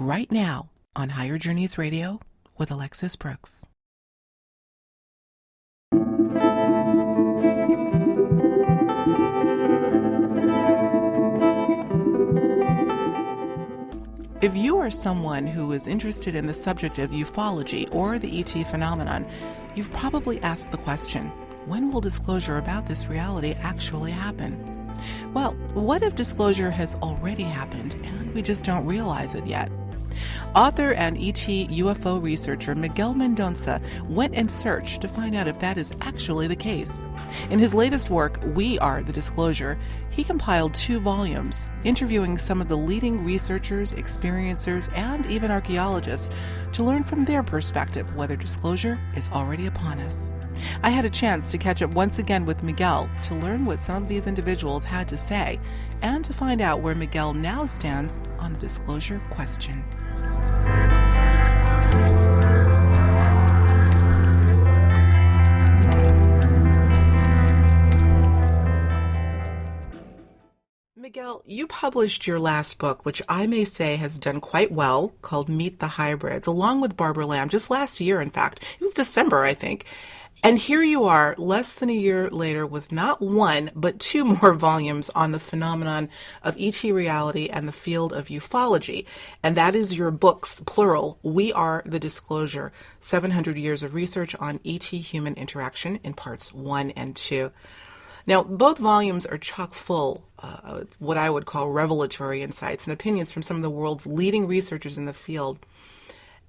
right now on Higher Journeys Radio with Alexis Brooks. If you are someone who is interested in the subject of ufology or the ET phenomenon, you've probably asked the question, when will disclosure about this reality actually happen? Well, what if disclosure has already happened and we just don't realize it yet? Author and ET UFO researcher Miguel Mendonca went and searched to find out if that is actually the case. In his latest work, We Are the Disclosure, he compiled 2 volumes, interviewing some of the leading researchers, experiencers, and even archaeologists to learn from their perspective whether disclosure is already upon us. I had a chance to catch up once again with Miguel to learn what some of these individuals had to say and to find out where Miguel now stands on the disclosure question. Miguel, you published your last book, which I may say has done quite well, called Meet the Hybrids, along with Barbara Lamb, just last year, in fact. It was December, I think. And here you are, less than a year later, with not 1, but 2 more volumes on the phenomenon of ET reality and the field of ufology. And that is your books, plural, We Are the Disclosure, 700 Years of Research on ET-Human Interaction in parts 1 and 2. Now, both volumes are chock full of what I would call revelatory insights and opinions from some of the world's leading researchers in the field.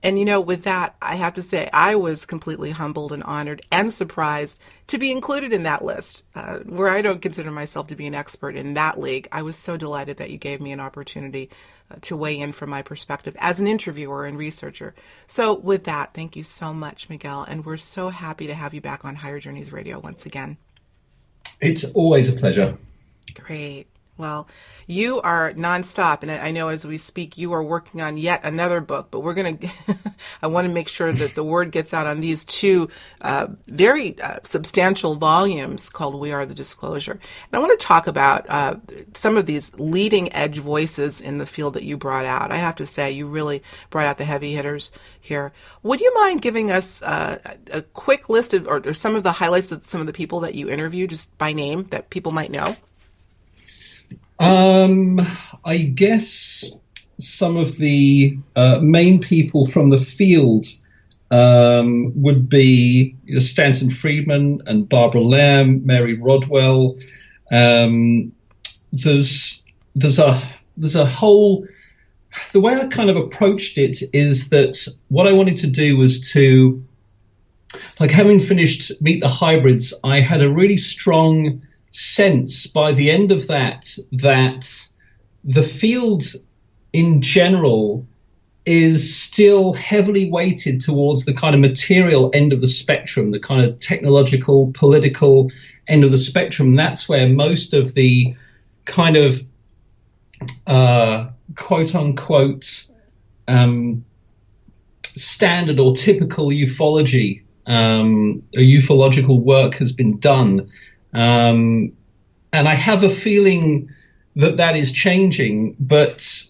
And, with that, I have to say, I was completely humbled and honored and surprised to be included in that list, where I don't consider myself to be an expert in that league. I was so delighted that you gave me an opportunity to weigh in from my perspective as an interviewer and researcher. So with that, thank you so much, Miguel, and we're so happy to have you back on Higher Journeys Radio once again. It's always a pleasure. Great. Well, you are nonstop, and I know as we speak, you are working on yet another book, but I want to make sure that the word gets out on these 2 very substantial volumes called We Are the Disclosure. And I want to talk about some of these leading edge voices in the field that you brought out. I have to say, you really brought out the heavy hitters here. Would you mind giving us a quick list of, or some of the highlights of some of the people that you interviewed, just by name, that people might know? I guess some of the main people from the field would be Stanton Friedman and Barbara Lamb, Mary Rodwell. There's a whole. The way I kind of approached it is that what I wanted to do was to, having finished Meet the Hybrids, I had a really strong sense by the end of that the field in general is still heavily weighted towards the kind of material end of the spectrum, the kind of technological, political end of the spectrum. And that's where most of the kind of quote unquote standard or typical ufology or ufological work has been done. And I have a feeling that is changing, but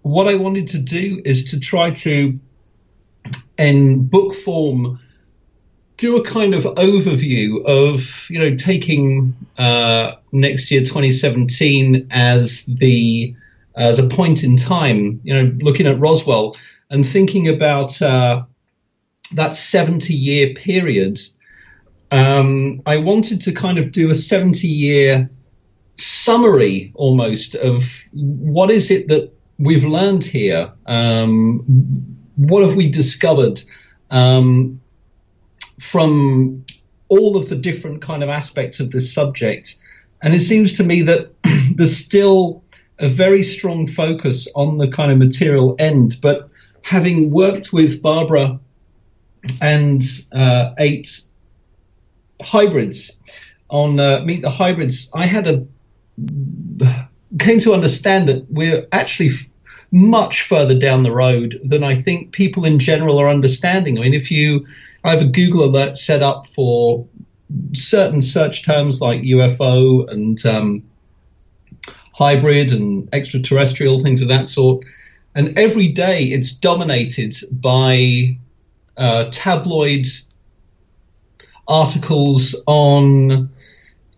what I wanted to do is to try to, in book form, do a kind of overview of, taking next year, 2017, as a point in time, looking at Roswell and thinking about that 70-year period. I wanted to kind of do a 70-year summary almost of what is it that we've learned here. What have we discovered from all of the different kind of aspects of this subject? And it seems to me that there's still a very strong focus on the kind of material end. But having worked with Barbara and 8 hybrids on Meet the Hybrids, I came to understand that we're actually much further down the road than I think people in general are understanding. I mean, I have a Google alert set up for certain search terms like UFO and hybrid and extraterrestrial, things of that sort. and every day it's dominated by tabloid articles on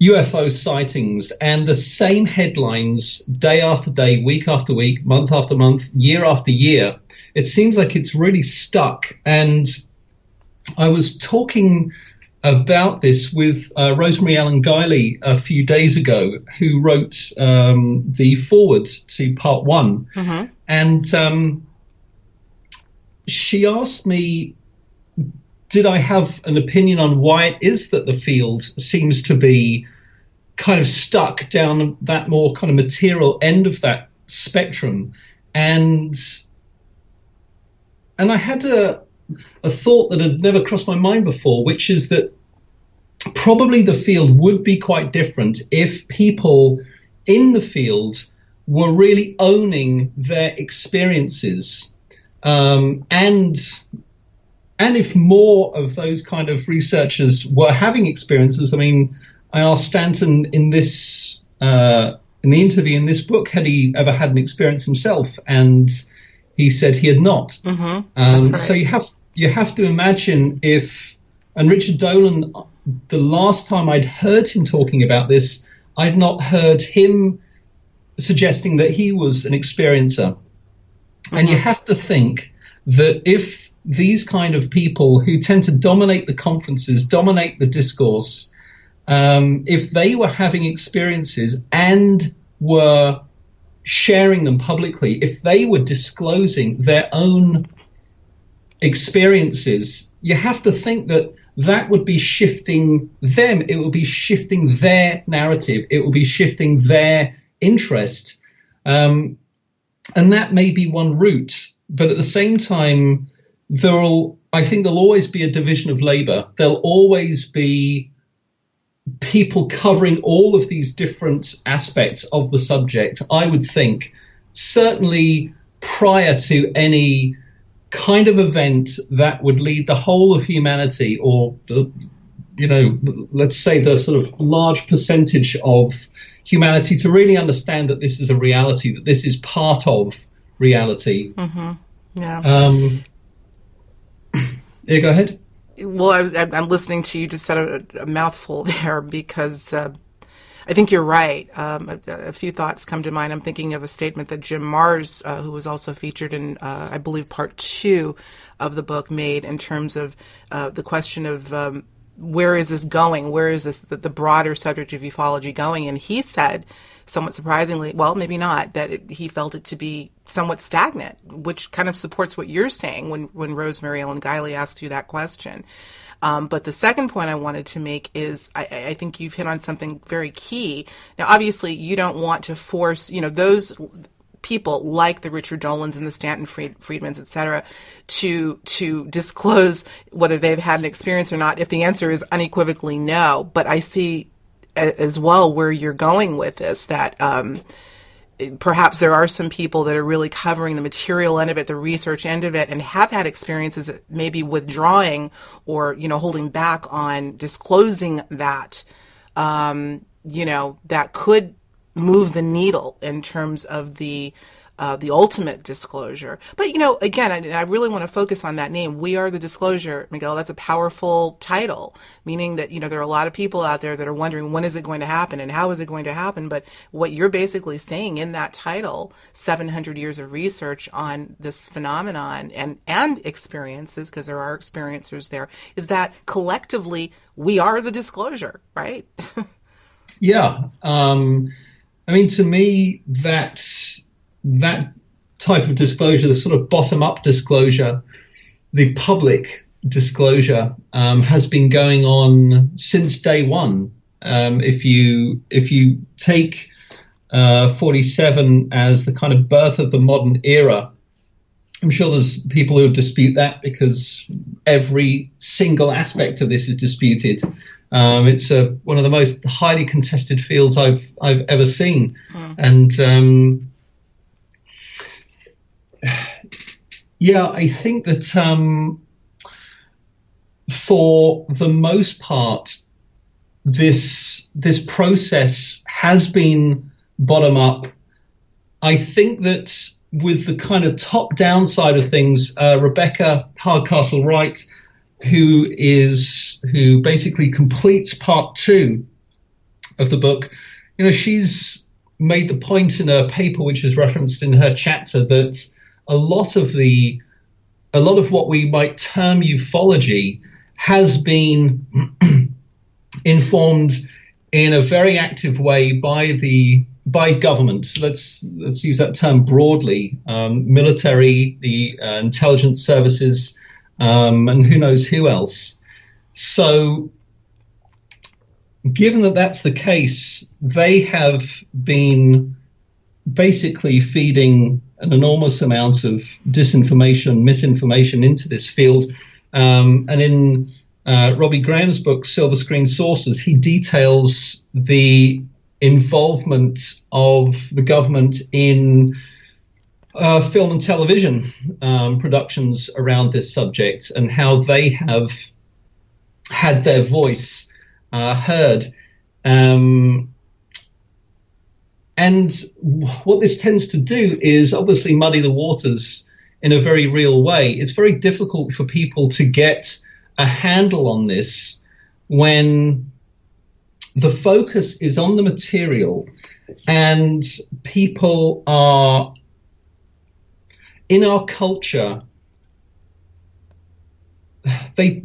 UFO sightings, and the same headlines day after day, week after week, month after month, year after year. It seems like it's really stuck. And I was talking about this with Rosemary Ellen Guiley a few days ago, who wrote the foreword to part one. Mm-hmm. And she asked me, did I have an opinion on why it is that the field seems to be kind of stuck down that more kind of material end of that spectrum? And I had a thought that had never crossed my mind before, which is that probably the field would be quite different if people in the field were really owning their experiences, and if more of those kind of researchers were having experiences. I mean, I asked Stanton in this in the interview in this book, had he ever had an experience himself, and he said he had not. Mm-hmm. That's right. So you have to imagine if, and Richard Dolan, the last time I'd heard him talking about this, I'd not heard him suggesting that he was an experiencer. Mm-hmm. And you have to think that if these kind of people who tend to dominate the conferences, dominate the discourse, if they were having experiences and were sharing them publicly, if they were disclosing their own experiences, you have to think that that would be shifting them. It will be shifting their narrative. It will be shifting their interest. And that may be one route. But at the same time, I think there'll always be a division of labor. There'll always be people covering all of these different aspects of the subject, I would think, certainly prior to any kind of event that would lead the whole of humanity, or let's say the sort of large percentage of humanity, to really understand that this is a reality, that this is part of reality. Mm-hmm. Yeah. Yeah, go ahead. Well, I'm listening to you. Just said a mouthful there, because I think you're right. A few thoughts come to mind. I'm thinking of a statement that Jim Marrs, who was also featured in, I believe, part 2 of the book, made in terms of the question of where is this going? Where is this, the broader subject of ufology going? And he said, somewhat surprisingly, well, maybe not, that he felt it to be somewhat stagnant, which kind of supports what you're saying when Rosemary Ellen Guiley asked you that question. But the second point I wanted to make is I think you've hit on something very key. Now, obviously, you don't want to force, those people like the Richard Dolans and the Stanton Friedmans, et cetera, to disclose whether they've had an experience or not, if the answer is unequivocally no. But I see as well where you're going with this, that perhaps there are some people that are really covering the material end of it, the research end of it, and have had experiences that maybe withdrawing or, holding back on disclosing that, that could move the needle in terms of the ultimate disclosure. But, again, I really want to focus on that name. We Are the Disclosure, Miguel. That's a powerful title, meaning that, there are a lot of people out there that are wondering, when is it going to happen and how is it going to happen? But what you're basically saying in that title, 700 years of research on this phenomenon and experiences, because there are experiencers there, is that collectively we are the disclosure, right? Yeah. To me, that type of disclosure, the sort of bottom-up disclosure, the public disclosure, has been going on since day one. If you take 47 as the kind of birth of the modern era, I'm sure there's people who dispute that, because every single aspect of this is disputed. It's one of the most highly contested fields I've ever seen, and I think that for the most part, this process has been bottom up. I think that with the kind of top-down side of things. Rebecca Hardcastle-Wright, who basically completes part 2 of the book, she's made the point in her paper, which is referenced in her chapter, that a lot of what we might term ufology has been informed in a very active way by government. Let's use that term broadly: military, the intelligence services, and who knows who else. So, given that that's the case, they have been basically feeding an enormous amount of disinformation, misinformation into this field. And in Robbie Graham's book, Silver Screen Sources, he details the involvement of the government in film and television productions around this subject, and how they have had their voice heard. And what this tends to do is obviously muddy the waters in a very real way. It's very difficult for people to get a handle on this when the focus is on the material, and people are, in our culture, they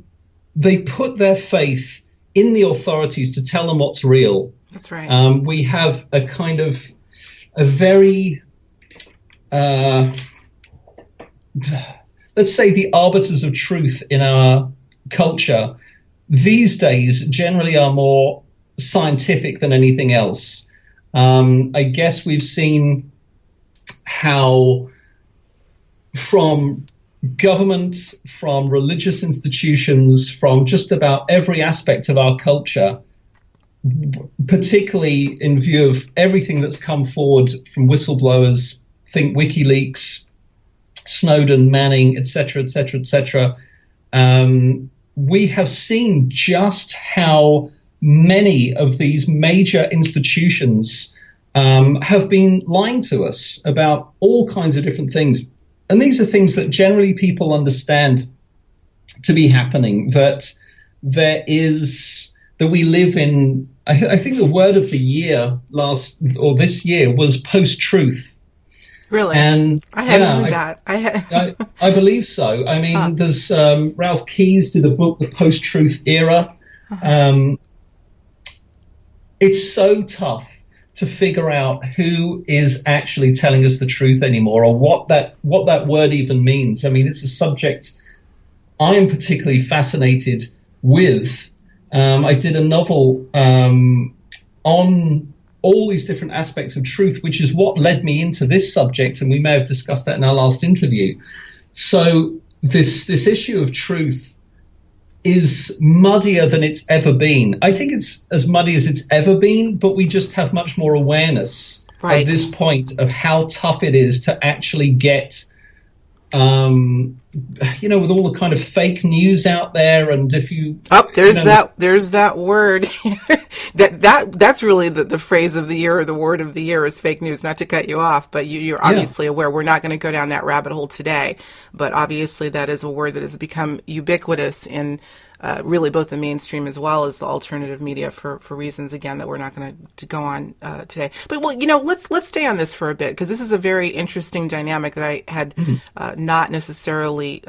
put their faith in the authorities to tell them what's real. That's right. We have a kind of a very, let's say, the arbiters of truth in our culture these days generally are more scientific than anything else. I guess we've seen how from government, from religious institutions, from just about every aspect of our culture, particularly in view of everything that's come forward from whistleblowers, think WikiLeaks, Snowden, Manning, etc., etc., etc., we have seen just how many of these major institutions have been lying to us about all kinds of different things. And these are things that generally people understand to be happening, that we live in. I think the word of the year this year was post-truth. Really? And I hadn't heard that. I believe so. I mean, there's Ralph Keyes did a book, The Post-Truth Era. It's so tough to figure out who is actually telling us the truth anymore, or what that word even means. I mean, it's a subject I'm particularly fascinated with. I did a novel on all these different aspects of truth, which is what led me into this subject, and we may have discussed that in our last interview. So this issue of truth is muddier than it's ever been. I think it's as muddy as it's ever been, but we just have much more awareness at this point of how tough it is to actually get, with all the kind of fake news out there. And if you... there's that word. That's really the phrase of the year, or the word of the year, is fake news. Not to cut you off, but you're obviously aware. We're not going to go down that rabbit hole today, but obviously that is a word that has become ubiquitous in really both the mainstream as well as the alternative media for reasons, again, that we're not going to go on today. But let's stay on this for a bit, because this is a very interesting dynamic that I had not necessarily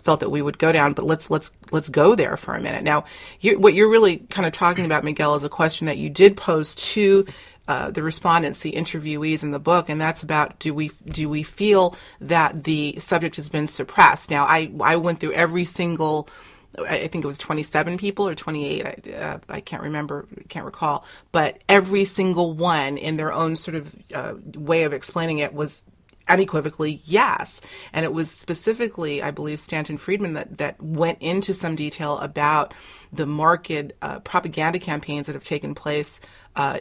felt that we would go down, but let's go there for a minute. Now, what you're really kind of talking about, Miguel, is a question that you did pose to the respondents, the interviewees in the book, and that's about do we feel that the subject has been suppressed? Now, I went through every single, I think it was 27 people or 28, I can't remember, can't recall, but every single one in their own sort of way of explaining it was unequivocally yes. And it was specifically, I believe, Stanton Friedman that went into some detail about the marked propaganda campaigns that have taken place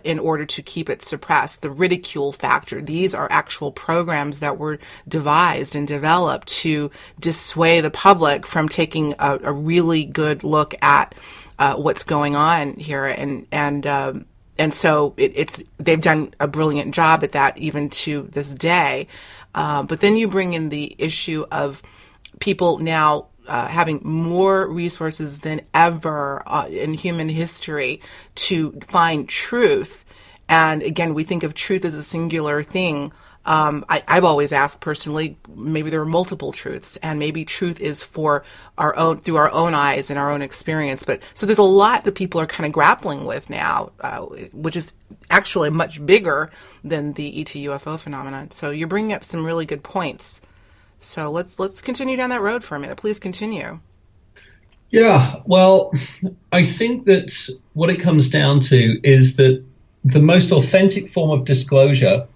in order to keep it suppressed. The ridicule factor. These are actual programs that were devised and developed to dissuade the public from taking a really good look at what's going on here. And so they've done a brilliant job at that even to this day. But then you bring in the issue of people now having more resources than ever in human history to find truth. And again, we think of truth as a singular thing. I've always asked personally, maybe there are multiple truths, and maybe truth is for our own, through our own eyes and our own experience. But so there's a lot that people are kind of grappling with now, which is actually much bigger than the ET UFO phenomenon. So you're bringing up some really good points. So let's continue down that road for a minute. Please continue. Yeah, well, I think that what it comes down to is that the most authentic form of disclosure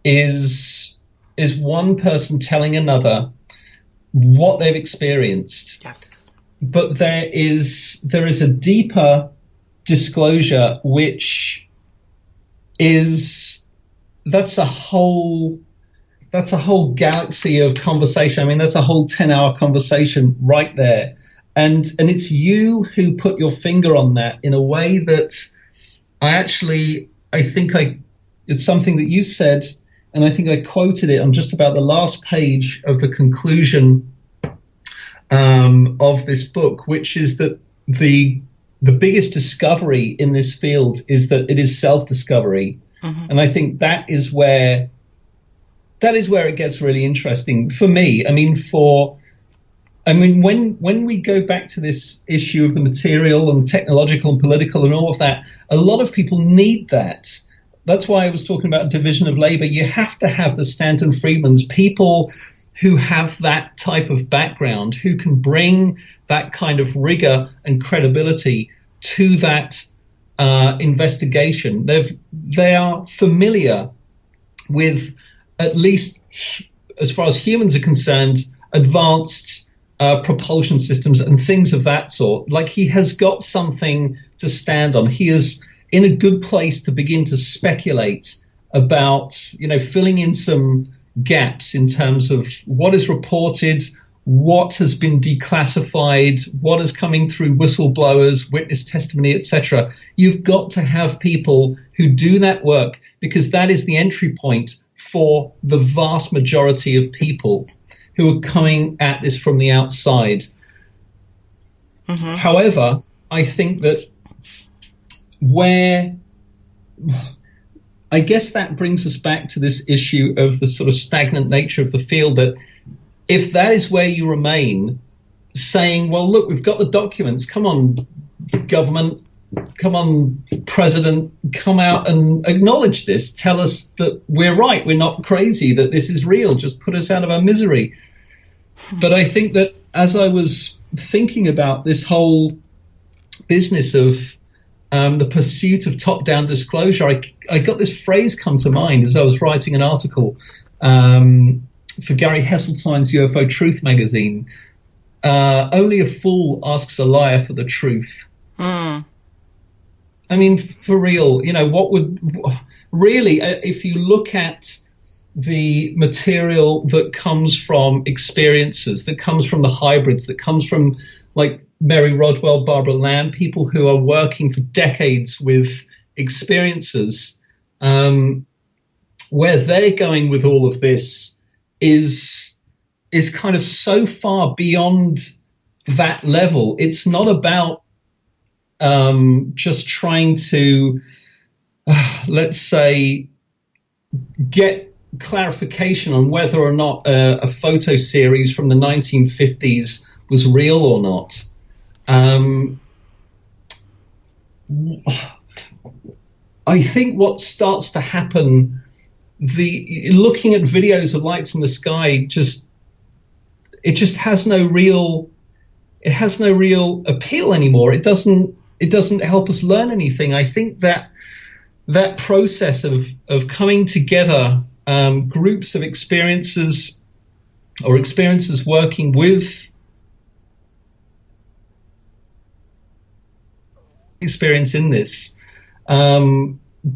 is one person telling another what they've experienced. Yes. But there is a deeper disclosure, which is that's a whole galaxy of conversation. I mean, that's a whole 10-hour conversation right there. And it's you who put your finger on that in a way that it's something that you said, and I think I quoted it on just about the last page of the conclusion of this book, which is that the biggest discovery in this field is that it is self-discovery. Mm-hmm. And I think that is where it gets really interesting for me. When we go back to this issue of the material and technological and political and all of that, a lot of people need that. That's why I was talking about division of labor. You have to have the Stanton Friedmans, people who have that type of background, who can bring that kind of rigor and credibility to that investigation. They are familiar with, at least as far as humans are concerned, advanced propulsion systems and things of that sort. Like, he has got something to stand on. He is in a good place to begin to speculate about, filling in some gaps in terms of what is reported, what has been declassified, what is coming through whistleblowers, witness testimony, etc. You've got to have people who do that work, because that is the entry point for the vast majority of people who are coming at this from the outside. Mm-hmm. However, I think that I guess that brings us back to this issue of the sort of stagnant nature of the field, that if that is where you remain, saying, well, look, we've got the documents, come on, government, come on, president, come out and acknowledge this, tell us that we're right, we're not crazy, that this is real, just put us out of our misery. But I think that as I was thinking about this whole business of the pursuit of top-down disclosure, I got this phrase come to mind as I was writing an article for Gary Hesseltine's UFO Truth magazine. Only a fool asks a liar for the truth. Mm. I mean, for real, what would really, if you look at the material that comes from experiences, that comes from the hybrids, that comes from, like, Mary Rodwell, Barbara Lamb, people who are working for decades with experiences, where they're going with all of this is kind of so far beyond that level. It's not about just trying to, let's say, get clarification on whether or not a photo series from the 1950s was real or not. I think what starts to happen, looking at videos of lights in the sky, it just has no real appeal anymore. It doesn't help us learn anything. I think that process of coming together, groups of experiences or experiences working with experience in this,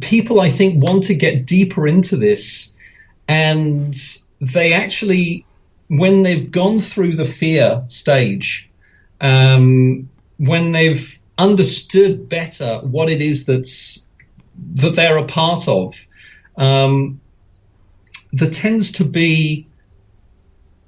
people, I think, want to get deeper into this, and they actually, when they've gone through the fear stage, when they've understood better what it is that they're a part of, there tends to be,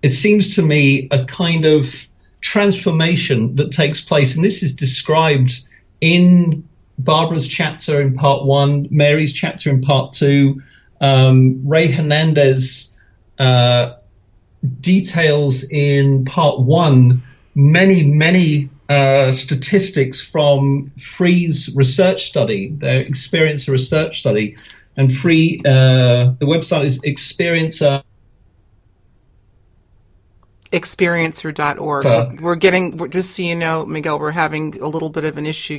it seems to me, a kind of transformation that takes place. And this is described in Barbara's chapter in part 1, Mary's chapter in part 2. Ray Hernandez details in part 1 many statistics from Free's research study, their experiencer research study. And Free, the website is experiencer.org. We're just so you know, Miguel, we're having a little bit of an issue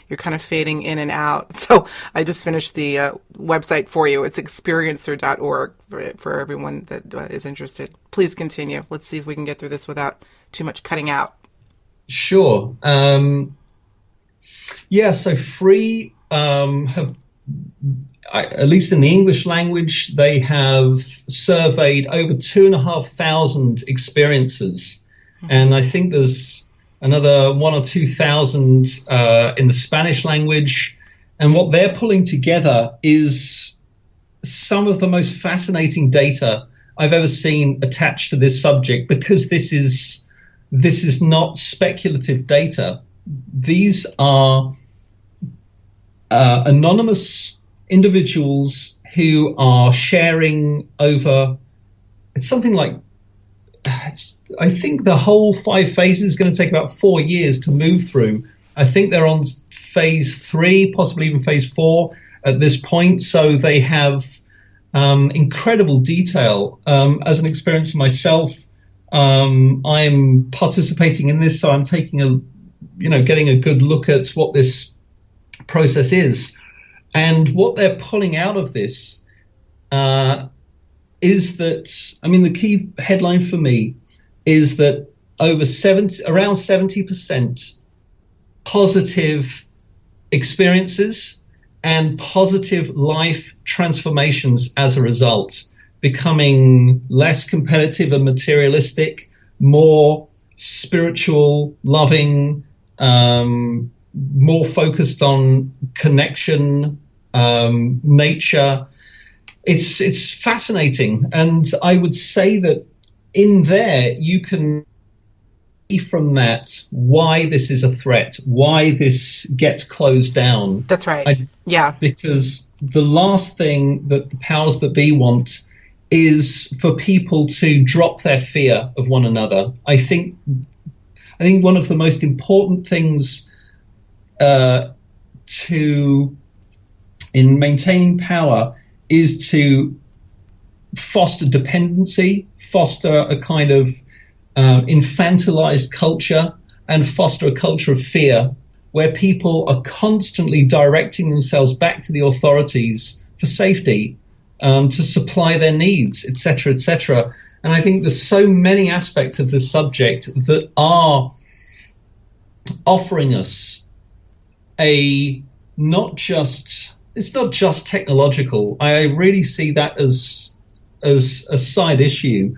you're kind of fading in and out. So I just finished the website for you. It's experiencer.org for everyone that is interested. Please continue. Let's see if we can get through this without too much cutting out. Sure. So Free have, at least in the English language, they have surveyed over 2,500 experiences. Mm-hmm. And I think there's another 1,000 or 2,000 in the Spanish language. And what they're pulling together is some of the most fascinating data I've ever seen attached to this subject, because this is not speculative data. These are anonymous individuals who are sharing over, it's something like, I think the whole 5 phases is going to take about 4 years to move through. I think they're on phase 3, possibly even phase 4 at this point. So they have incredible detail. As an experiencer myself, I'm participating in this, so I'm taking getting a good look at what this process is. And what they're pulling out of this is that, the key headline for me is that around 70% positive experiences and positive life transformations as a result, becoming less competitive and materialistic, more spiritual, loving, more focused on connection, nature. It's fascinating. And I would say that in there you can see from that why this is a threat, why this gets closed down. That's right. Because the last thing that the powers that be want is for people to drop their fear of one another. I think one of the most important things in maintaining power is to foster dependency, foster a kind of infantilized culture, and foster a culture of fear where people are constantly directing themselves back to the authorities for safety, to supply their needs, etc., etc. And I think there's so many aspects of this subject that are offering us it's not just technological. I really see that as a side issue.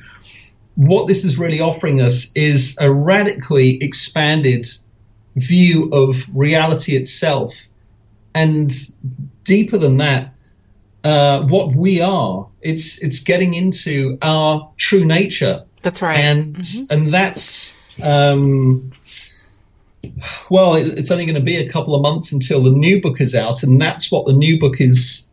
What this is really offering us is a radically expanded view of reality itself, and deeper than that, what we are. It's getting into our true nature. That's right. And that's it's only going to be a couple of months until the new book is out, and that's what the new book is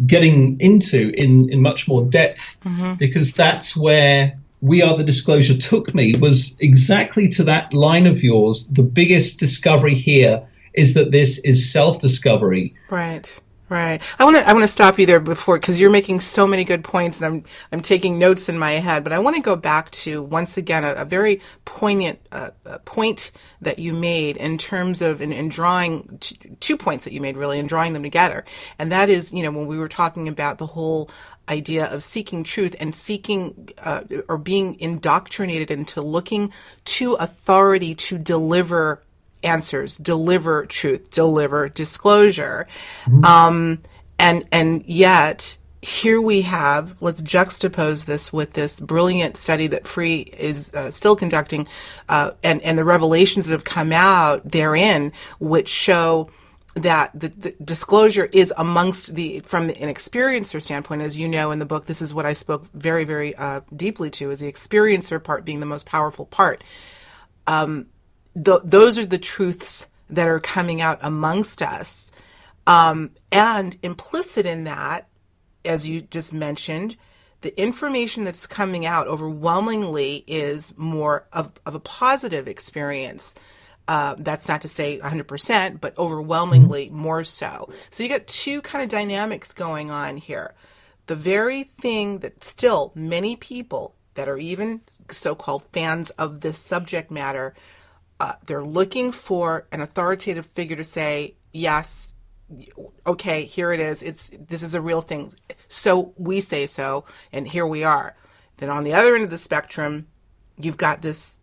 getting into in much more depth, because that's where We Are the Disclosure took me, was exactly to that line of yours. The biggest discovery here is that this is self-discovery. Right. Right. I want to stop you there before, because you're making so many good points, and I'm taking notes in my head. But I want to go back to, once again, a very poignant point that you made in terms of in drawing 2 points that you made, really, and drawing them together. And that is, when we were talking about the whole idea of seeking truth and seeking or being indoctrinated into looking to authority to deliver answers, deliver truth, deliver disclosure. And yet here we have, let's juxtapose this with this brilliant study that Free is still conducting, and the revelations that have come out therein, which show that the disclosure is amongst from an experiencer standpoint, as you know in the book, this is what I spoke very, very deeply to, is the experiencer part being the most powerful part. Those are the truths that are coming out amongst us. And implicit in that, as you just mentioned, the information that's coming out overwhelmingly is more of a positive experience. That's not to say 100%, but overwhelmingly more so. So you got two kind of dynamics going on here. The very thing that still many people that are even so-called fans of this subject matter, they're looking for an authoritative figure to say, yes, okay, here it is. This is a real thing. So we say so, and here we are. Then on the other end of the spectrum, you've got this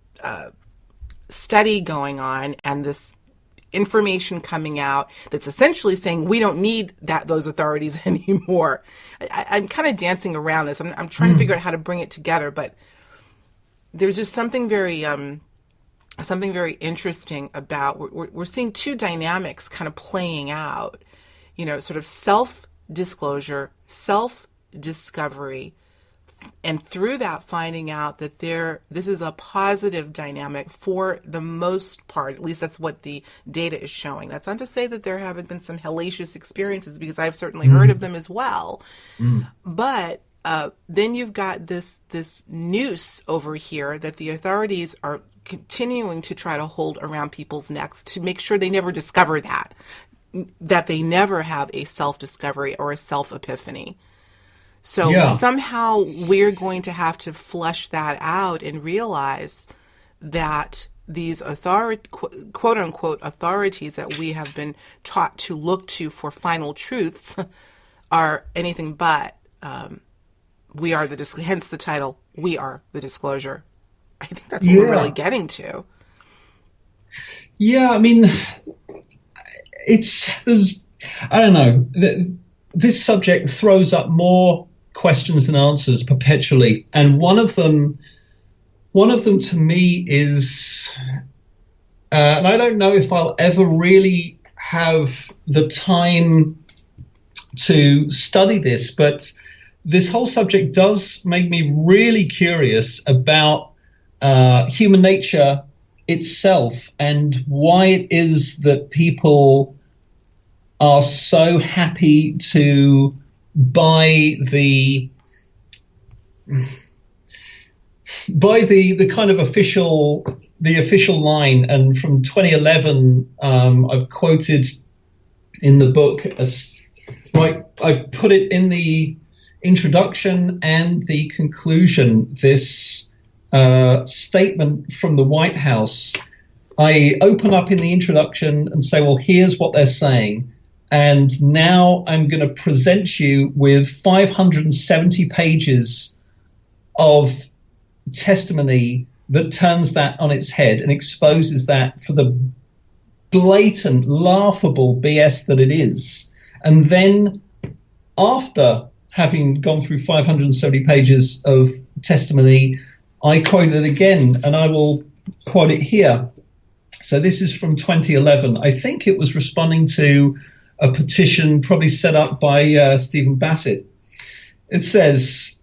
study going on and this information coming out that's essentially saying we don't need those authorities anymore. I'm kind of dancing around this. I'm trying to figure out how to bring it together, but there's just something very interesting about we're seeing two dynamics kind of playing out. Sort of self-disclosure, self-discovery, and through that finding out that this is a positive dynamic for the most part. At least that's what the data is showing. That's not to say that there haven't been some hellacious experiences, because I've certainly heard of them as well. But then you've got this noose over here that the authorities are continuing to try to hold around people's necks to make sure they never discover that they never have a self-discovery or a self-epiphany. So somehow we're going to have to flesh that out and realize that these quote-unquote authorities that we have been taught to look to for final truths are anything but. We are hence the title, We Are the Disclosure. I think that's what we're really getting to. Yeah, I mean, I don't know. This subject throws up more questions than answers perpetually, and one of them to me is, and I don't know if I'll ever really have the time to study this, but this whole subject does make me really curious about human nature itself and why it is that people are so happy to buy the kind of official line. And from 2011, I've quoted in the book I've put it in the introduction and the conclusion, this statement from the White House. I open up in the introduction and say, well, here's what they're saying. And now I'm going to present you with 570 pages of testimony that turns that on its head and exposes that for the blatant, laughable BS that it is. And then after having gone through 570 pages of testimony, I quote it again, and I will quote it here. So this is from 2011. I think it was responding to a petition probably set up by Stephen Bassett. It says,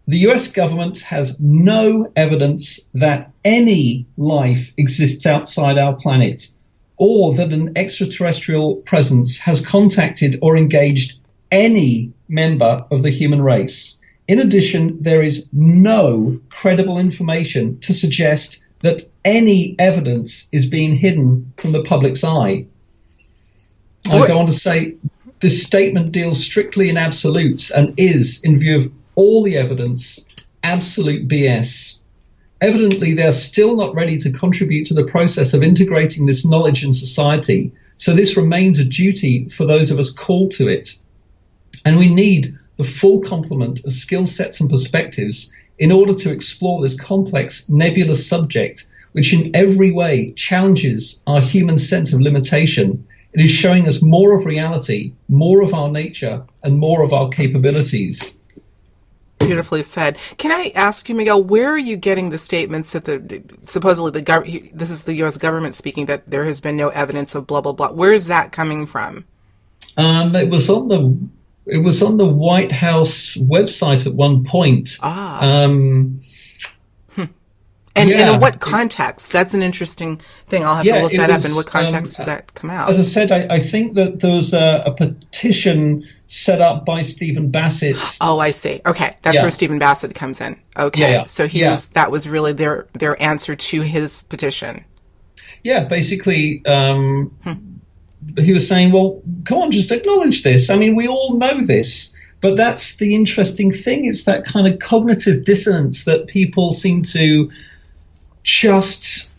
the US government has no evidence that any life exists outside our planet, or that an extraterrestrial presence has contacted or engaged any member of the human race. In addition, there is no credible information to suggest that any evidence is being hidden from the public's eye. I go on to say, this statement deals strictly in absolutes and is, in view of all the evidence, absolute BS. Evidently, they're still not ready to contribute to the process of integrating this knowledge in society, so this remains a duty for those of us called to it. And we need the full complement of skill sets and perspectives in order to explore this complex, nebulous subject, which in every way challenges our human sense of limitation. It is showing us more of reality, more of our nature, and more of our capabilities. Beautifully said. Can I ask you, Miguel, where are you getting the statements that supposedly this is the U.S. government speaking, that there has been no evidence of blah blah blah? Where is that coming from? It was on the White House website at one point. And in what context? That's an interesting thing. I'll have to look that up. In what context did that come out? As I said, I think that there was a petition set up by Stephen Bassett. Oh, I see. Okay, that's where Stephen Bassett comes in. Okay, so that was really their answer to his petition. Yeah, basically, he was saying, well, come on, just acknowledge this. I mean, we all know this. But that's the interesting thing. It's that kind of cognitive dissonance that people seem to just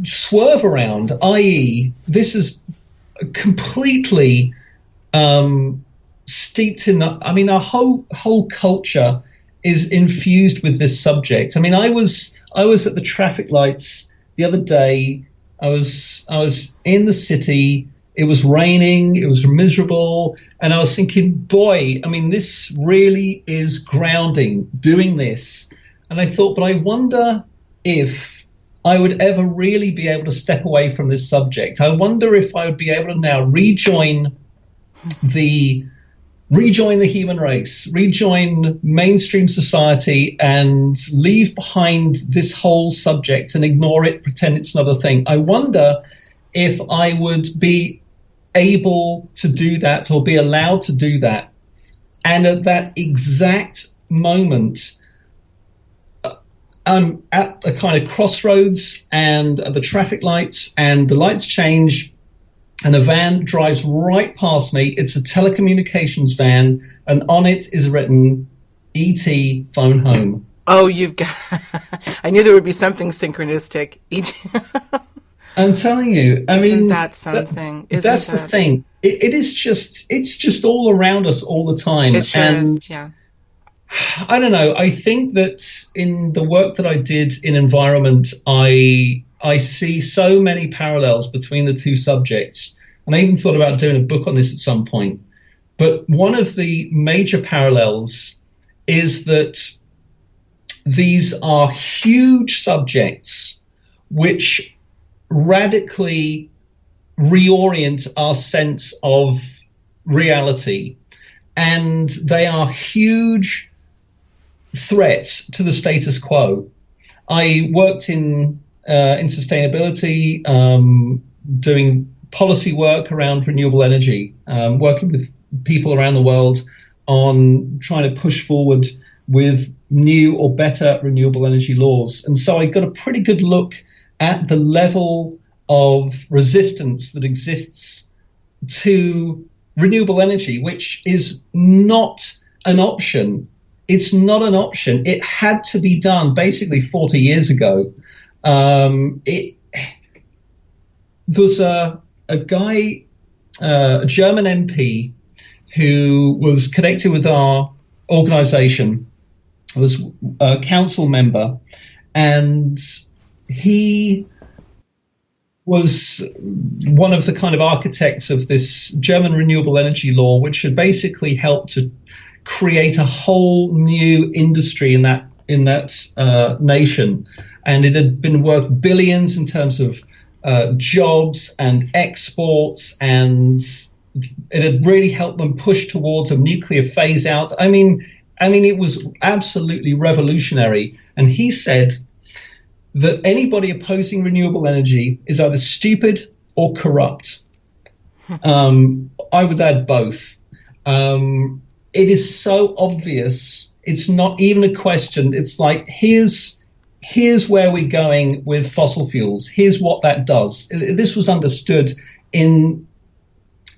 swerve around, i.e., this is completely steeped in. I mean, our whole culture is infused with this subject. I mean, I was at the traffic lights the other day. I was in the city. It was raining. It was miserable, and I was thinking, boy, I mean, this really is grounding. Doing this, and I thought, but I wonder if I would ever really be able to step away from this subject. I wonder if I would be able to now rejoin the human race, rejoin mainstream society, and leave behind this whole subject and ignore it, pretend it's another thing. I wonder if I would be able to do that or be allowed to do that. And at that exact moment, I'm at a kind of crossroads, and at the traffic lights, and the lights change, and a van drives right past me. It's a telecommunications van, and on it is written, "E.T. phone home." Oh, you've got... I knew there would be something synchronistic. I'm telling you, Isn't that something? That's the thing. It's just all around us all the time. It sure is, yeah. I don't know. I think that in the work that I did in environment, I see so many parallels between the two subjects. And I even thought about doing a book on this at some point. But one of the major parallels is that these are huge subjects which radically reorient our sense of reality. And they are huge threats to the status quo. I worked in sustainability, doing policy work around renewable energy, working with people around the world on trying to push forward with new or better renewable energy laws. And so I got a pretty good look at the level of resistance that exists to renewable energy, which is not an option. It's not an option. It had to be done basically 40 years ago. There's a guy, a German MP, who was connected with our organization, was a council member, and he was one of the kind of architects of this German renewable energy law, which had basically helped to create a whole new industry in that nation. And it had been worth billions in terms of jobs and exports, and it had really helped them push towards a nuclear phase out. I mean, it was absolutely revolutionary. And he said that anybody opposing renewable energy is either stupid or corrupt. I would add both. It is so obvious. It's not even a question. It's like, here's where we're going with fossil fuels. Here's what that does. This was understood in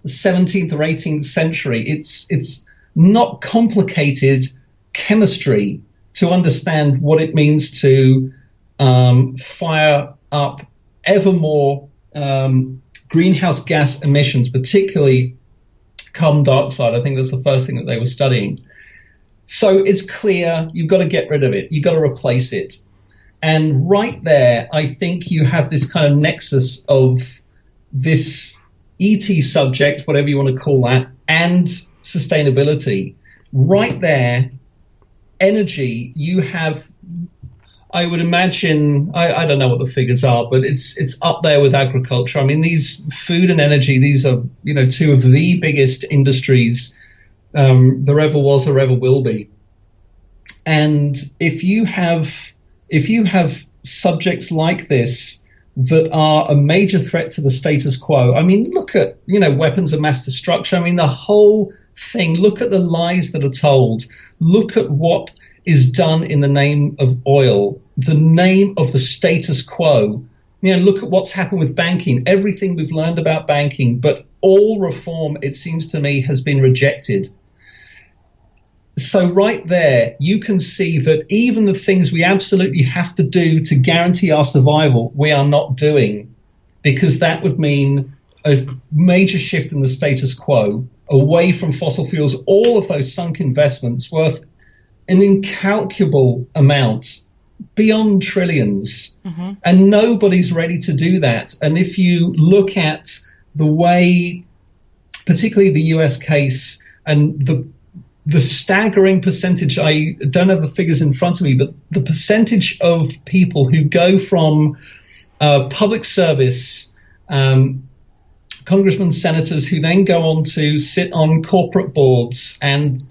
the 17th or 18th century. It's not complicated chemistry to understand what it means to fire up ever more greenhouse gas emissions, particularly carbon dioxide. I think that's the first thing that they were studying. So it's clear you've got to get rid of it. You've got to replace it. And right there, I think you have this kind of nexus of this ET subject, whatever you want to call that, and sustainability. Right there, energy, you have, I would imagine, I don't know what the figures are, but it's up there with agriculture. I mean, these food and energy, these are, two of the biggest industries there ever was or ever will be. And if you have subjects like this that are a major threat to the status quo, I mean, look at, weapons of mass destruction. I mean, the whole thing, look at the lies that are told. Look at what is done in the name of oil, the name of the status quo. Look at what's happened with banking, everything we've learned about banking, but all reform, it seems to me, has been rejected. So right there, you can see that even the things we absolutely have to do to guarantee our survival, we are not doing, because that would mean a major shift in the status quo, away from fossil fuels, all of those sunk investments worth an incalculable amount, beyond trillions. Mm-hmm. And nobody's ready to do that. And if you look at the way, particularly the US case, and the staggering percentage, I don't have the figures in front of me, but the percentage of people who go from public service, congressmen, senators, who then go on to sit on corporate boards, and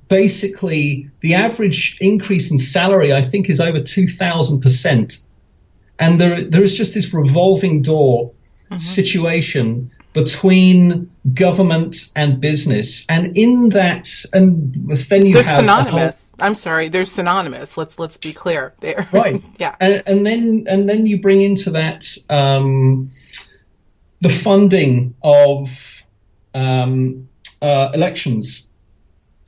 basically the average increase in salary, I think, is over 2,000%. And there is just this revolving door situation between government and business, and in that, and then they're synonymous. I'm sorry, they're synonymous. Let's be clear there. Right. Yeah. And then you bring into that the funding of elections,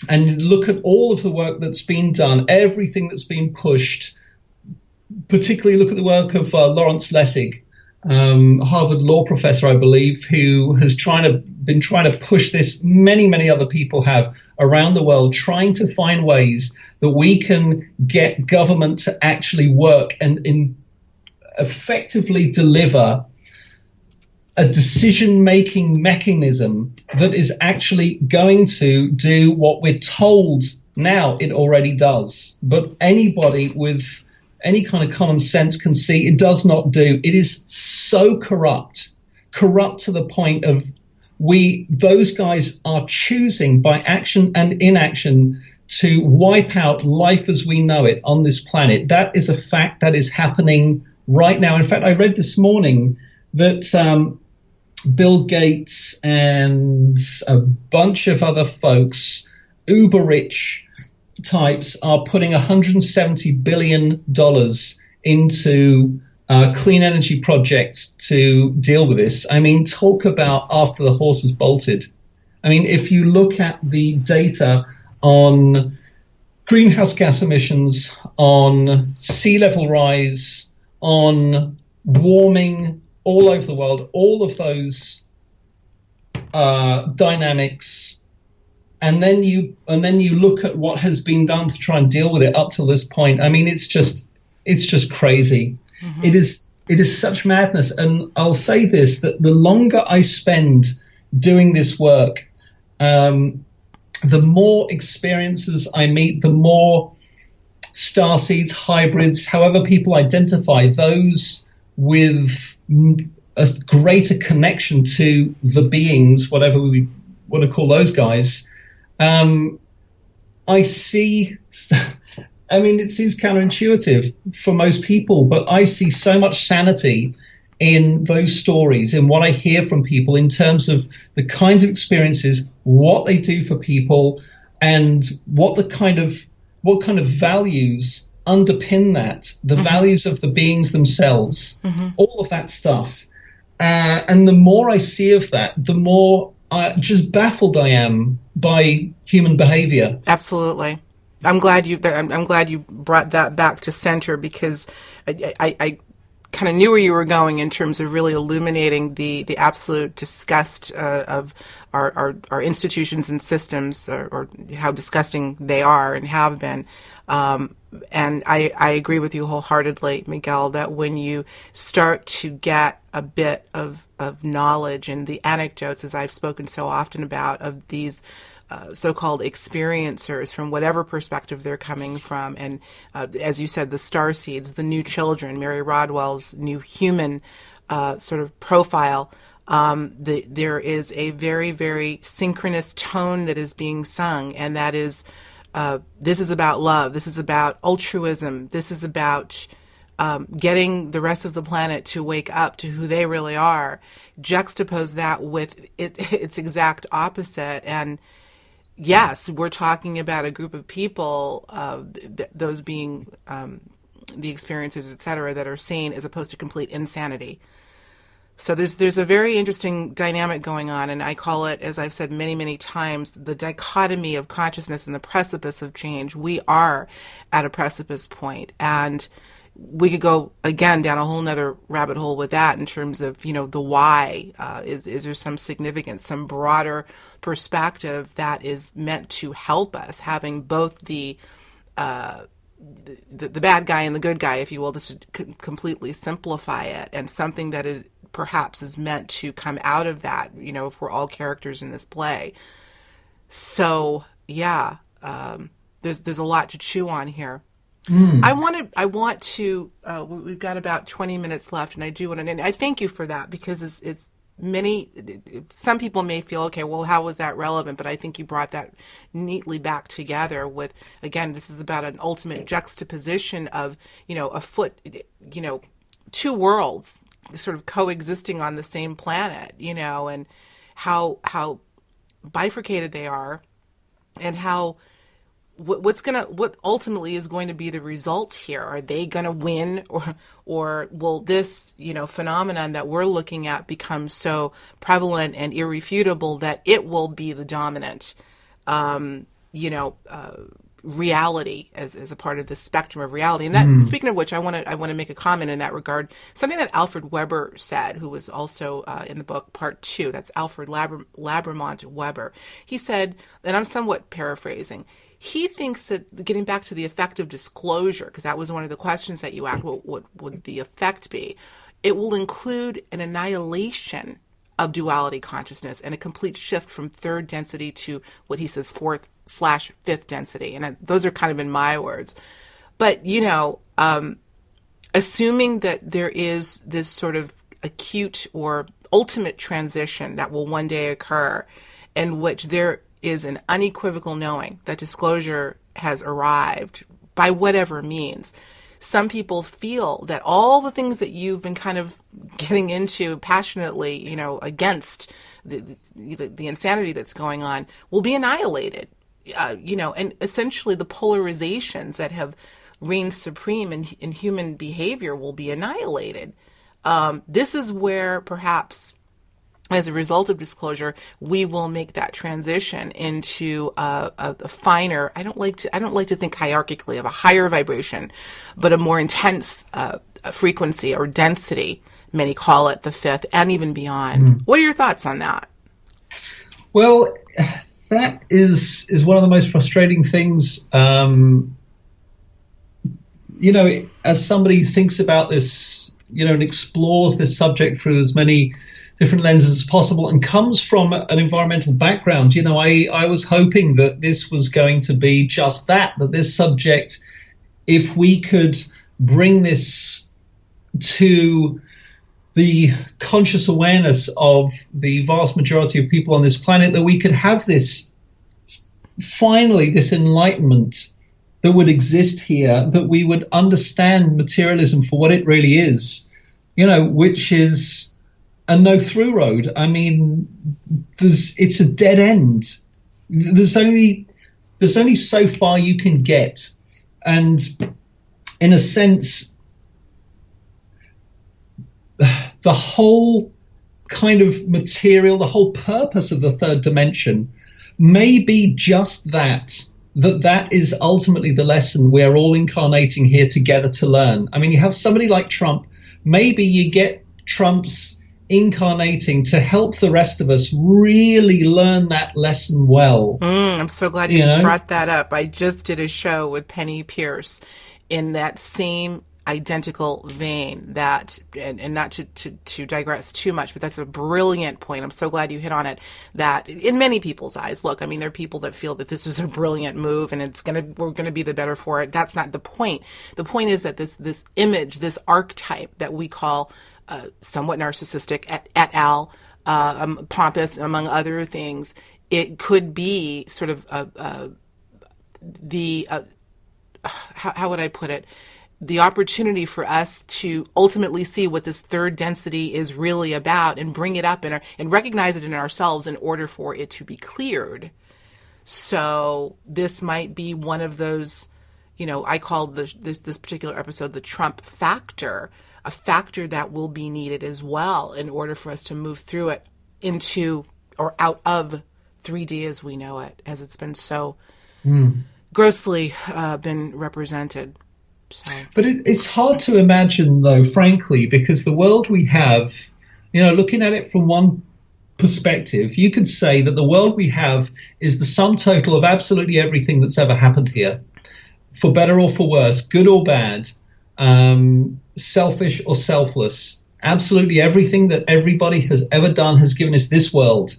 and look at all of the work that's been done, everything that's been pushed. Particularly look at the work of Lawrence Lessig, Harvard law professor, I believe, who has been trying to push this. Many other people have around the world, trying to find ways that we can get government to actually work and effectively deliver a decision-making mechanism that is actually going to do what we're told now it already does. But anybody with any kind of common sense can see it does not do. It is so corrupt to the point of those guys are choosing by action and inaction to wipe out life as we know it on this planet. That is a fact that is happening right now. In fact, I read this morning that Bill Gates and a bunch of other folks, uber rich types, are putting $170 billion into clean energy projects to deal with this. I mean, talk about after the horse has bolted. I mean, if you look at the data on greenhouse gas emissions, on sea level rise, on warming all over the world, all of those dynamics, and then you look at what has been done to try and deal with it up to this point. I mean, it's just crazy. Mm-hmm. It is such madness. And I'll say this, that the longer I spend doing this work, the more experiences I meet, the more starseeds, hybrids, however people identify, those with a greater connection to the beings, whatever we want to call those guys, I see, I mean, it seems counterintuitive for most people, but I see so much sanity in those stories, in what I hear from people in terms of the kinds of experiences, what they do for people, and what kind of values underpin that, the values of the beings themselves, all of that stuff. And the more I see of that, the more just baffled I am by human behavior. Absolutely. I'm glad you brought that back to center, because I kind of knew where you were going in terms of really illuminating the absolute disgust of our institutions and systems, or how disgusting they are and have been. And I agree with you wholeheartedly, Miguel, that when you start to get a bit of knowledge and the anecdotes, as I've spoken so often about, of these so-called experiencers from whatever perspective they're coming from. And as you said, the starseeds, the new children, Mary Rodwell's new human sort of profile. There is a very, very synchronous tone that is being sung, and that is, this is about love. This is about altruism. This is about getting the rest of the planet to wake up to who they really are. Juxtapose that with its exact opposite, and yes, we're talking about a group of people, those being the experiencers, et cetera, that are sane, as opposed to complete insanity. So there's a very interesting dynamic going on, and I call it, as I've said many, many times, the dichotomy of consciousness and the precipice of change. We are at a precipice point, and we could go again down a whole nother rabbit hole with that in terms of, the why. Is there some significance, some broader perspective that is meant to help us, having both the bad guy and the good guy, if you will, just to completely simplify it, and something that it perhaps is meant to come out of that, if we're all characters in this play. So yeah, there's a lot to chew on here. I want to, we've got about 20 minutes left, and I do want to, and I thank you for that, because it's some people may feel, okay, well, how was that relevant? But I think you brought that neatly back together with, again, this is about an ultimate juxtaposition of, two worlds sort of coexisting on the same planet, and how bifurcated they are, and how, what ultimately is going to be the result here? Are they going to win, or will this, phenomenon that we're looking at become so prevalent and irrefutable that it will be the dominant, reality as a part of the spectrum of reality? And that, speaking of which, I want to make a comment in that regard. Something that Alfred Webre said, who was also in the book Part 2. That's Alfred Lambremont Webre. He said, and I'm somewhat paraphrasing, he thinks that, getting back to the effect of disclosure, because that was one of the questions that you asked, what would the effect be? It will include an annihilation of duality consciousness and a complete shift from third density to what he says fourth/fifth density. And those are kind of in my words. But, assuming that there is this sort of acute or ultimate transition that will one day occur, in which there is an unequivocal knowing that disclosure has arrived by whatever means. Some people feel that all the things that you've been kind of getting into passionately, against the insanity that's going on, will be annihilated, and essentially the polarizations that have reigned supreme in human behavior will be annihilated. This is where perhaps, as a result of disclosure, we will make that transition into a finer. I don't like to think hierarchically of a higher vibration, but a more intense frequency or density. Many call it the fifth, and even beyond. What are your thoughts on that? Well, that is one of the most frustrating things. As somebody thinks about this, and explores this subject through as many different lenses as possible, and comes from an environmental background. I was hoping that this was going to be just that this subject, if we could bring this to the conscious awareness of the vast majority of people on this planet, that we could have this enlightenment that would exist here, that we would understand materialism for what it really is, which is a no-through road. I mean, it's a dead end. There's only so far you can get, and in a sense, the whole kind of material, the whole purpose of the third dimension may be just that is ultimately the lesson we're all incarnating here together to learn. I mean, you have somebody like Trump. Maybe you get Trump's incarnating to help the rest of us really learn that lesson well. I'm so glad you brought that up. I just did a show with Penny Pierce in that same identical vein that, and not to digress too much, but that's a brilliant point. I'm so glad you hit on it, that in many people's eyes, look, I mean, there are people that feel that this was a brilliant move and we're going to be the better for it. That's not the point. The point is that this image, this archetype that we call somewhat narcissistic, et al., pompous, among other things, it could be sort of how would I put it? The opportunity for us to ultimately see what this third density is really about and bring it up and recognize it in ourselves in order for it to be cleared. So this might be one of those, I called this particular episode the Trump factor, a factor that will be needed as well in order for us to move through it into or out of 3D as we know it, as it's been so grossly been represented. So. But it's hard to imagine, though, frankly, because the world we have, looking at it from one perspective, you could say that the world we have is the sum total of absolutely everything that's ever happened here, for better or for worse, good or bad, selfish or selfless. Absolutely everything that everybody has ever done has given us this world.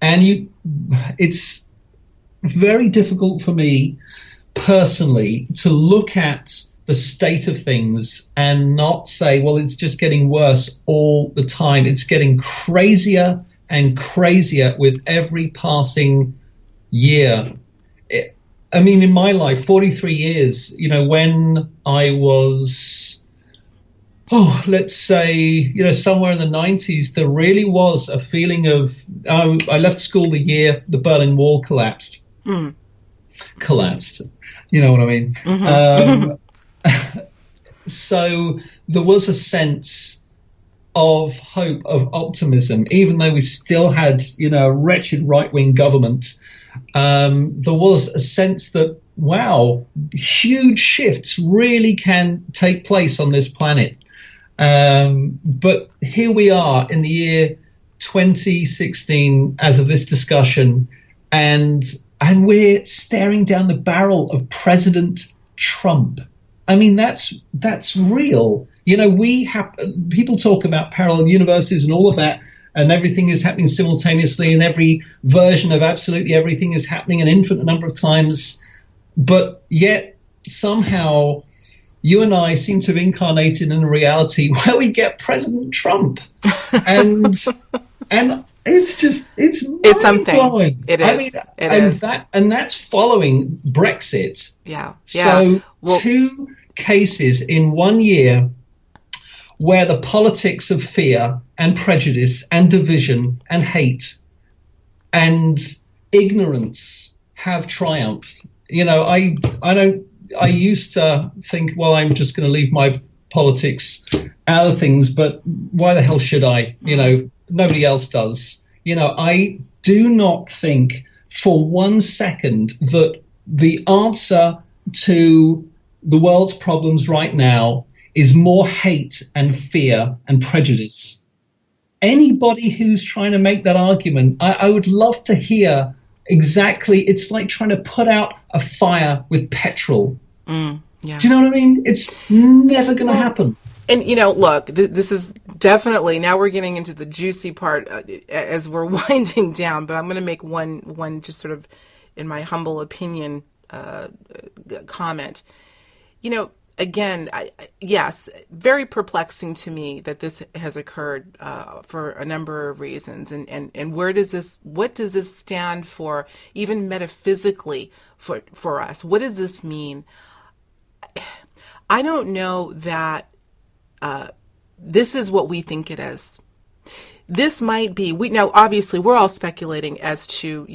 And it's very difficult for me personally to look at the state of things and not say, well, it's just getting worse all the time. It's getting crazier and crazier with every passing year. In my life, 43 years, when I was, let's say, somewhere in the 90s, there really was a feeling of, I left school the year the Berlin Wall collapsed. Collapsed. You know what I mean? Mm-hmm. So there was a sense of hope, of optimism, even though we still had, a wretched right-wing government. There was a sense that, wow, huge shifts really can take place on this planet. But here we are in the year 2016 as of this discussion, and we're staring down the barrel of President Trump. I mean, that's real. People talk about parallel universes and all of that, and everything is happening simultaneously, and every version of absolutely everything is happening an infinite number of times. But yet, somehow, you and I seem to have incarnated in a reality where we get President Trump. And it's something. It is. And that's following Brexit. Yeah. So two cases in 1 year where the politics of fear and prejudice and division and hate and ignorance have triumphed. I used to think, well, I'm just going to leave my politics out of things, but why the hell should I? Nobody else does. I do not think for 1 second that the answer to the world's problems right now is more hate and fear and prejudice. Anybody who's trying to make that argument, I would love to hear exactly. It's like trying to put out a fire with petrol. Yeah. Do you know what I mean? It's never going to happen. And, look, this is definitely, now we're getting into the juicy part as we're winding down, but I'm going to make one just sort of, in my humble opinion, comment. Again, yes, very perplexing to me that this has occurred for a number of reasons. And what does this stand for, even metaphysically for us? What does this mean? I don't know that this is what we think it is. This might be, now obviously we're all speculating as to,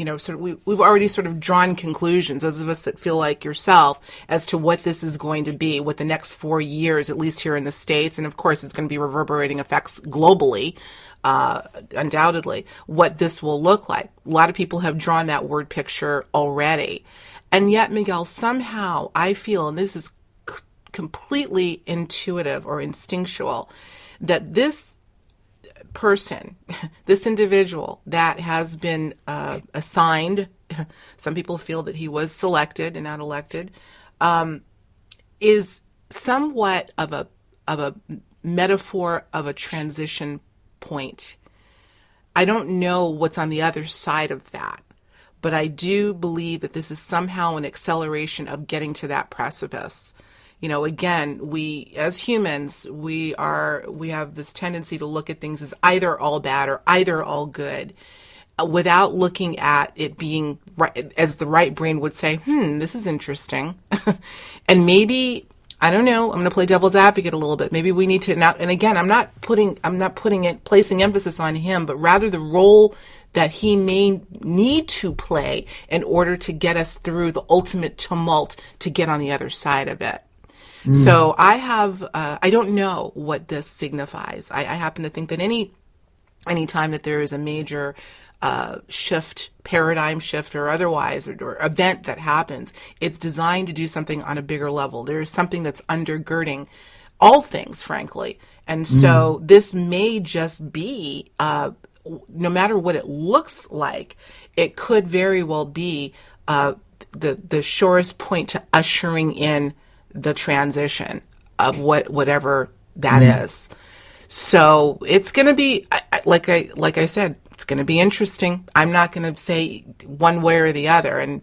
we've already sort of drawn conclusions, those of us that feel like yourself, as to what this is going to be, what the next 4 years, at least here in the States, and of course it's going to be reverberating effects globally, undoubtedly, what this will look like. A lot of people have drawn that word picture already. And yet, Miguel, somehow I feel, and this is completely intuitive or instinctual, that this person, this individual that has been assigned, some people feel that he was selected and not elected, is somewhat of a metaphor of a transition point. I don't know what's on the other side of that, but I do believe that this is somehow an acceleration of getting to that precipice. You know, again, we as humans, we have this tendency to look at things as either all bad or either all good, without looking at it being right, as the right brain would say, this is interesting. And maybe, I don't know, I'm going to play devil's advocate a little bit. Maybe we need to now, and again, I'm not placing emphasis on him, but rather the role that he may need to play in order to get us through the ultimate tumult to get on the other side of it. So I don't know what this signifies. I happen to think that any time that there is a major shift, paradigm shift or otherwise, or event that happens, it's designed to do something on a bigger level. There is something that's undergirding all things, frankly. And so this may just be, no matter what it looks like, it could very well be the surest point to ushering in the transition of whatever that is. So it's going to be, like I said, it's going to be interesting. I'm not going to say one way or the other. And,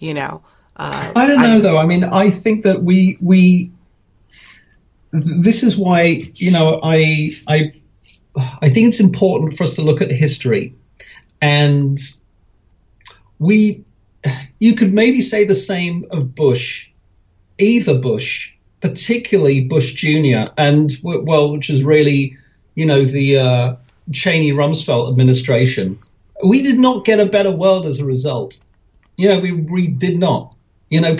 you know, I don't know though. I mean, I think that this is why, you know, I think it's important for us to look at history, and you could maybe say the same of Bush, either Bush, particularly Bush Jr., and, well, which is really, you know, the Cheney-Rumsfeld administration. We did not get a better world as a result. You know, we did not. You know,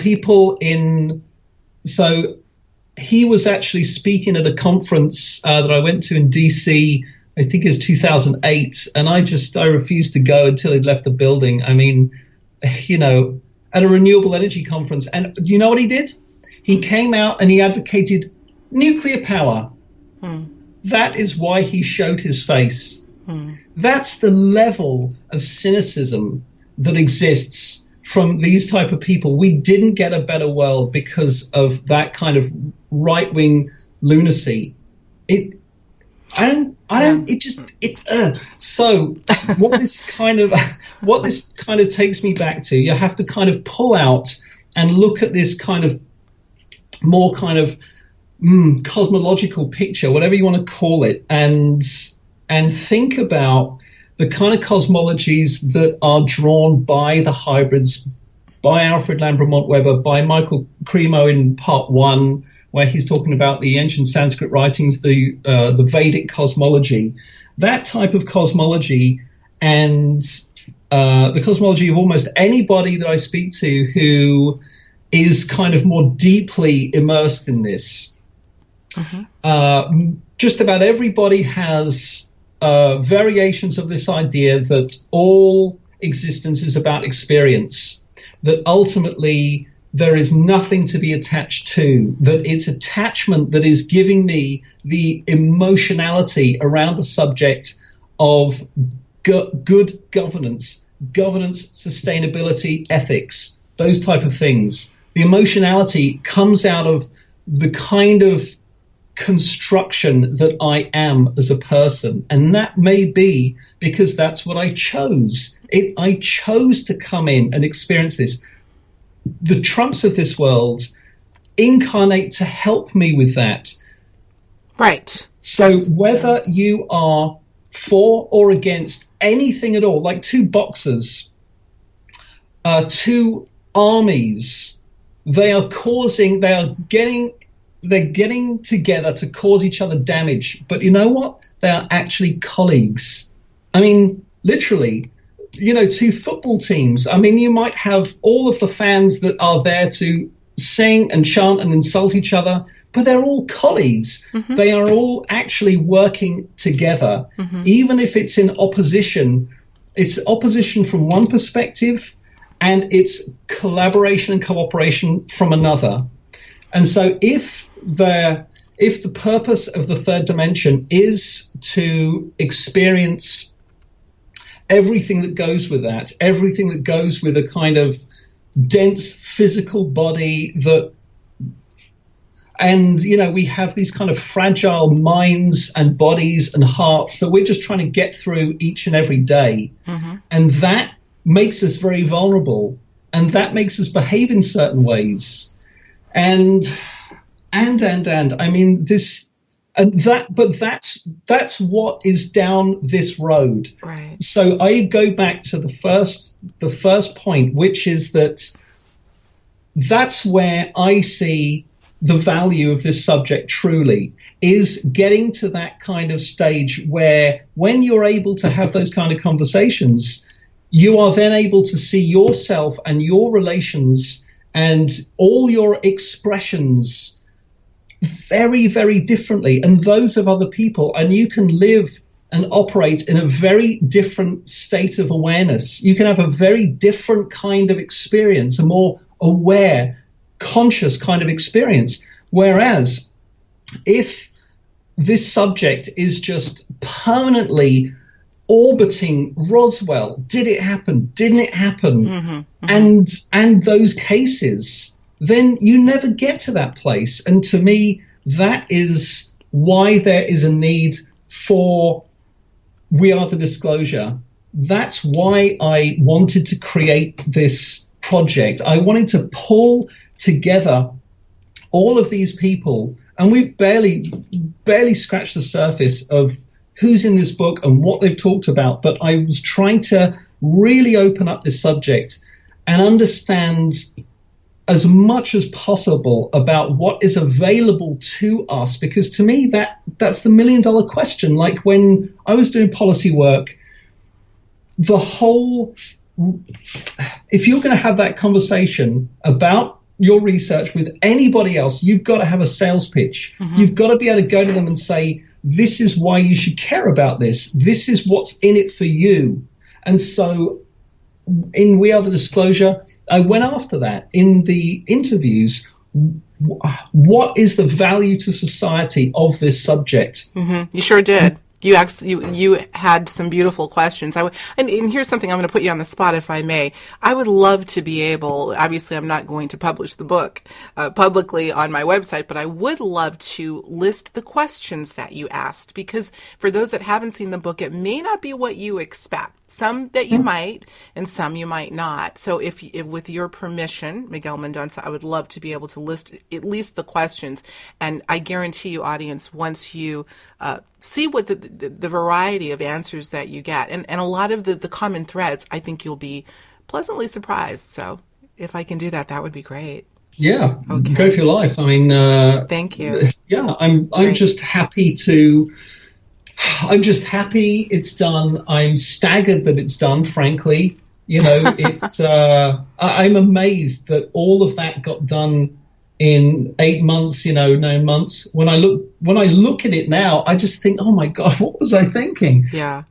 so he was actually speaking at a conference that I went to in D.C., I think it was 2008, and I refused to go until he'd left the building. I mean, you know, at a renewable energy conference. And do you know what he did? He came out and he advocated nuclear power. That is why he showed his face. That's the level of cynicism that exists from these type of people. We didn't get a better world because of that kind of right-wing lunacy. So what this kind of takes me back to, you have to kind of pull out and look at this kind of more kind of cosmological picture, whatever you want to call it, and think about the kind of cosmologies that are drawn by the hybrids, by Alfred Lambremont Webre, by Michael Cremo in part 1, where he's talking about the ancient Sanskrit writings, the Vedic cosmology, that type of cosmology, and the cosmology of almost anybody that I speak to who is kind of more deeply immersed in this. Just about everybody has variations of this idea that all existence is about experience, that ultimately there is nothing to be attached to, that it's attachment that is giving me the emotionality around the subject of good governance, sustainability, ethics, those type of things. The emotionality comes out of the kind of construction that I am as a person. And that may be because that's what I chose. I chose to come in and experience this. The Trumps of this world incarnate to help me with that. Right. So whether you are for or against anything at all, like two boxers, two armies, they're getting together to cause each other damage. But you know what? They are actually colleagues. I mean, literally, you know, two football teams. I mean, you might have all of the fans that are there to sing and chant and insult each other, but they're all colleagues. They are all actually working together. Even if it's in opposition, it's opposition from one perspective and it's collaboration and cooperation from another. And so if the purpose of the third dimension is to experience everything that goes with that, everything that goes with a kind of dense physical body that, And, we have these kind of fragile minds and bodies and hearts that we're just trying to get through each and every day. Mm-hmm. And that makes us very vulnerable. And that makes us behave in certain ways. And I mean, this, and that, but that's what is down this road. Right. So I go back to the first point, which is that's where I see the value of this subject truly, is getting to that kind of stage where when you're able to have those kind of conversations, you are then able to see yourself and your relations and all your expressions very, very differently, and those of other people, and you can live and operate in a very different state of awareness. You can have a very different kind of experience, a more aware, conscious kind of experience. Whereas if this subject is just permanently orbiting Roswell, did it happen? Didn't it happen? Mm-hmm, mm-hmm. And those cases, then you never get to that place. And to me, that is why there is a need for We Are the Disclosure. That's why I wanted to create this project. I wanted to pull together all of these people, and we've barely scratched the surface of who's in this book and what they've talked about. But I was trying to really open up this subject and understand as much as possible about what is available to us, because to me that's the $1 million question. Like when I was doing policy work, if you're going to have that conversation about your research with anybody else, you've got to have a sales pitch. Mm-hmm. You've got to be able to go to them and say, this is why you should care about this. This is what's in it for you. And so in We Are the Disclosure, I went after that in the interviews. What is the value to society of this subject? Mm-hmm. You sure did. You had some beautiful questions. And here's something, I'm going to put you on the spot if I may. I would love to be able, obviously I'm not going to publish the book publicly on my website, but I would love to list the questions that you asked, because for those that haven't seen the book, it may not be what you expect. Some that you might, and some you might not. So if with your permission, Miguel Mendonca, I would love to be able to list at least the questions. And I guarantee you, audience, once you see what the variety of answers that you get, and a lot of the common threads, I think you'll be pleasantly surprised. So if I can do that, that would be great. Yeah, okay. Go for your life. I mean, thank you. Yeah, I'm just happy it's done. I'm staggered that it's done, frankly. It's I'm amazed that all of that got done in 8 months, 9 months. When I look at it now, I just think, oh my God, what was I thinking? Yeah.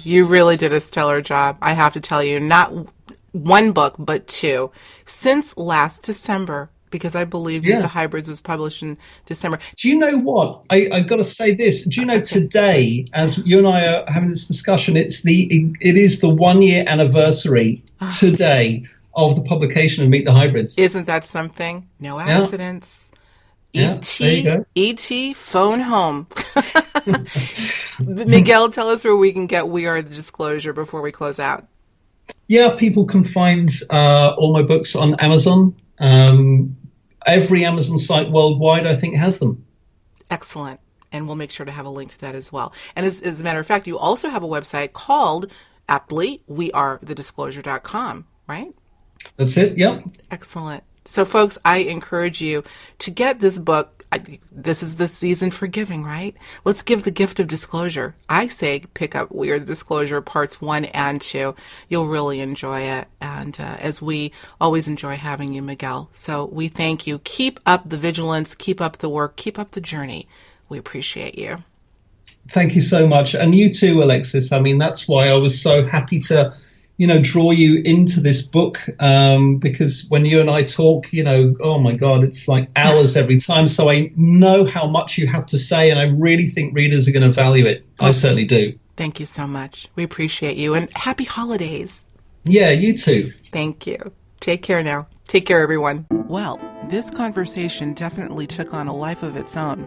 You really did a stellar job. I have to tell you, not one book, but two, since last December. Because I believe The Hybrids was published in December. Do you know what? I've got to say this. Do you know today, as you and I are having this discussion, it is the 1 year anniversary today of the publication of Meet the Hybrids. Isn't that something? No accidents. Yeah. E.T. phone home. Miguel, tell us where we can get We Are the Disclosure before we close out. Yeah, people can find all my books on Amazon. Every Amazon site worldwide, I think, has them. Excellent. And we'll make sure to have a link to that as well. And as a matter of fact, you also have a website called, aptly, wearethedisclosure.com, right? That's it, yep. Excellent. So, folks, I encourage you to get this book. This is the season for giving, right? Let's give the gift of disclosure. I say pick up We Are the Disclosure parts 1 and 2. You'll really enjoy it. And as we always enjoy having you, Miguel. So we thank you. Keep up the vigilance. Keep up the work. Keep up the journey. We appreciate you. Thank you so much. And you too, Alexis. I mean, that's why I was so happy to draw you into this book, because when you and I talk, oh my God, it's like hours every time. So I know how much you have to say, and I really think readers are going to value it. Okay. I certainly do. Thank you so much. We appreciate you, and happy holidays. Yeah, you too. Thank you. Take care now. Take care, everyone. Well, this conversation definitely took on a life of its own.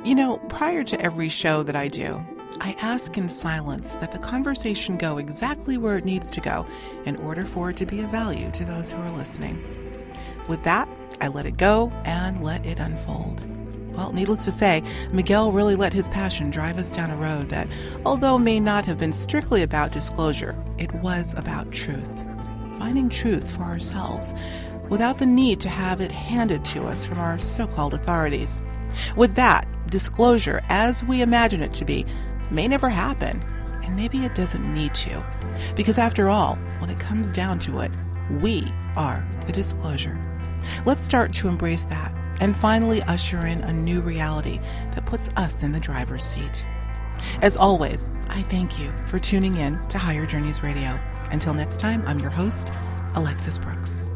You know, prior to every show that I do, I ask in silence that the conversation go exactly where it needs to go in order for it to be of value to those who are listening. With that, I let it go and let it unfold. Well, needless to say, Miguel really let his passion drive us down a road that, although may not have been strictly about disclosure, it was about truth. Finding truth for ourselves without the need to have it handed to us from our so-called authorities. With that, disclosure, as we imagine it to be, may never happen, and maybe it doesn't need to. Because after all, when it comes down to it, we are the disclosure. Let's start to embrace that and finally usher in a new reality that puts us in the driver's seat. As always, I thank you for tuning in to Higher Journeys Radio. Until next time, I'm your host, Alexis Brooks.